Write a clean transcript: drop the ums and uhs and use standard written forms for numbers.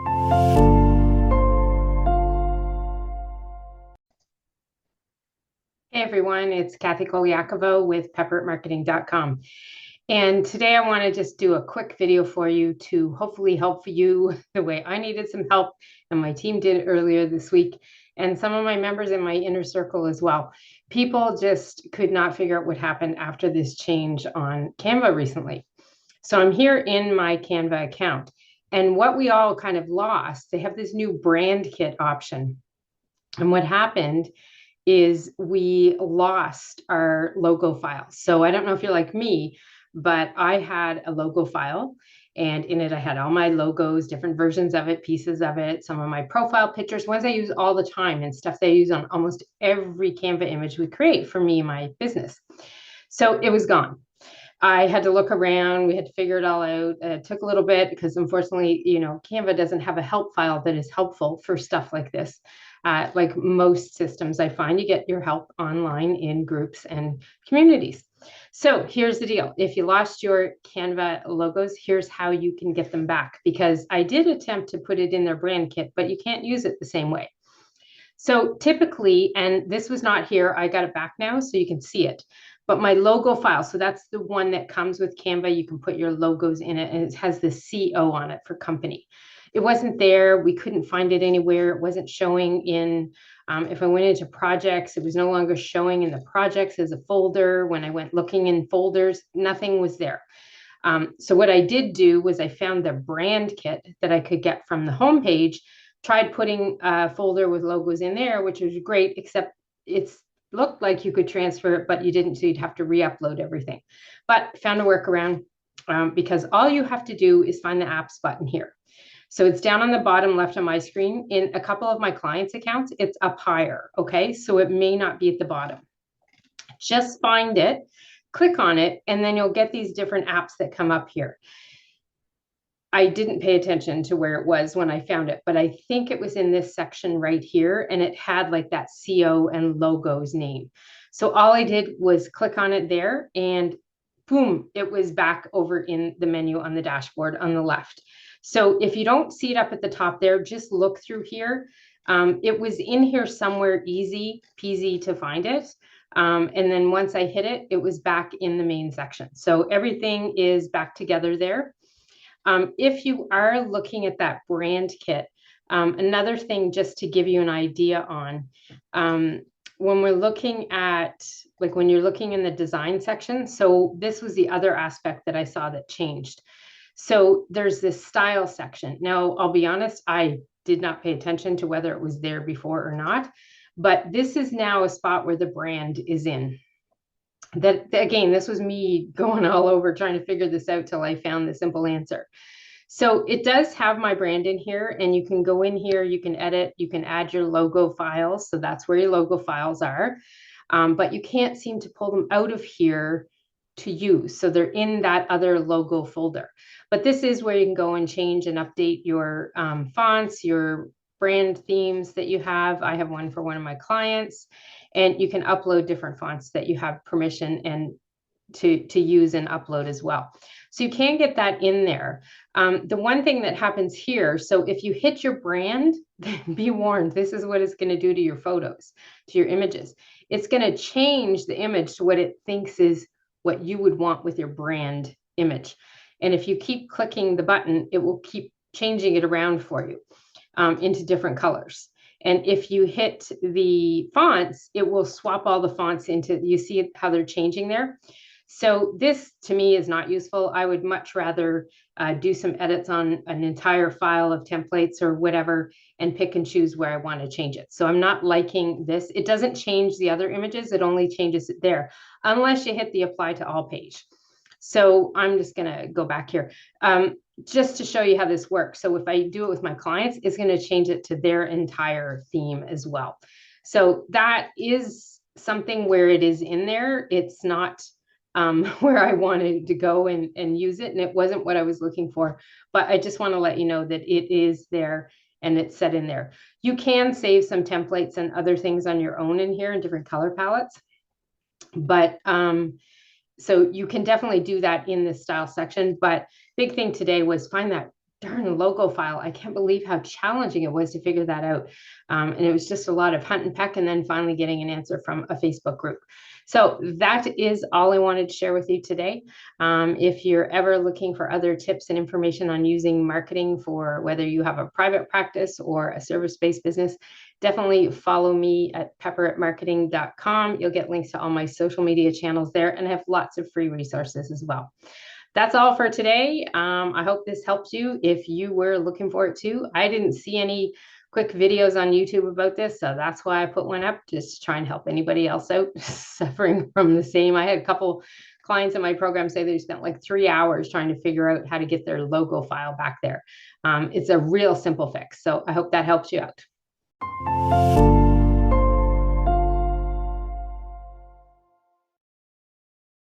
Hey everyone, it's Colaiacovo with pepperitmarketing.com. And today I want to just do a quick video for you to hopefully help you the way I needed some help and my team did earlier this week, and some of my members in my inner circle as well. People just could not figure out what happened after this change on Canva recently. So I'm here in my Canva account, and what we all kind of lost, they have this new brand kit option. And what happened is we lost our logo file. So I don't know if you're like me, but I had a logo file, and in it I had all my logos, different versions of it, pieces of it, some of my profile pictures, ones I use all the time and stuff that I use on almost every Canva image we create for me and my business. So it was gone. I had to look around. We had to figure it all out. It took a little bit because unfortunately, Canva doesn't have a help file that is helpful for stuff like this. Like most systems, I find you get your help online in groups and communities. So here's the deal. If you lost your Canva logos, here's how you can get them back, because I did attempt to put it in their brand kit, but you can't use it the same way. So typically, and this was not here, I got it back now so you can see it. But my logo file, so that's the one that comes with Canva. You can put your logos in it, and it has the CO on it for company. It wasn't there. We couldn't find it anywhere. It wasn't showing in, if I went into projects, it was no longer showing in the projects as a folder. When I went looking in folders, nothing was there. So what I did do was I found the brand kit that I could get from the homepage, tried putting a folder with logos in there, which was great, except it's looked like you could transfer it, but you didn't, so you'd have to re-upload everything. But found a workaround, because all you have to do is find the apps button here. So it's down on the bottom left of my screen. In a couple of my clients' accounts, it's up higher, okay? So it may not be at the bottom. Just find it, click on it, and then you'll get these different apps that come up here. I didn't pay attention to where it was when I found it, but I think it was in this section right here, and it had like that CO and logos name. So all I did was click on it there, and boom, it was back over in the menu on the dashboard on the left. So if you don't see it up at the top there, just look through here. It was in here somewhere, easy peasy to find it. And then once I hit it, it was back in the main section. So everything is back together there. If you are looking at that brand kit, another thing just to give you an idea on, when we're looking at, like when you're looking in the design section, so this was the other aspect that I saw that changed. So there's this style section. Now, I'll be honest, I did not pay attention to whether it was there before or not, but this is now a spot where the brand is in. That again, this was me going all over trying to figure this out till I found the simple answer. So it does have my brand in here, and you can go in here, you can edit, you can add your logo files. So that's where your logo files are. But you can't seem to pull them out of here to use. So they're in that other logo folder. But this is where you can go and change and update your fonts, your brand themes that you have. I have one for one of my clients, and you can upload different fonts that you have permission and to use and upload as well. So you can get that in there. The one thing that happens here, so if you hit your brand, be warned, this is what it's going to do to your photos, to your images. It's going to change the image to what it thinks is what you would want with your brand image. And if you keep clicking the button, it will keep changing it around for you into different colors. And if you hit the fonts, it will swap all the fonts into, you see how they're changing there? So this to me is not useful. I would much rather do some edits on an entire file of templates or whatever and pick and choose where I want to change it. So I'm not liking this. It doesn't change the other images. It only changes it there, unless you hit the apply to all page. So I'm just going to go back here just to show you how this works. So if I do it with my clients, it's going to change it to their entire theme as well. So that is something where it is in there. It's not where I wanted to go and use it. And it wasn't what I was looking for, but I just want to let you know that it is there and it's set in there. You can save some templates and other things on your own in here in different color palettes. But so you can definitely do that in the style section. But big thing today was find that darn logo file. I can't believe how challenging it was to figure that out. And it was just a lot of hunt and peck and then finally getting an answer from a Facebook group. So that is all I wanted to share with you today. If you're ever looking for other tips and information on using marketing for whether you have a private practice or a service-based business, definitely follow me at pepperatmarketing.com. You'll get links to all my social media channels there, and I have lots of free resources as well. That's all for today. I hope this helps you if you were looking for it too. I didn't see any quick videos on YouTube about this, so that's why I put one up, just to try and help anybody else out suffering from the same. I had a couple clients in my program say they spent like 3 hours trying to figure out how to get their logo file back there. It's a real simple fix, so I hope that helps you out.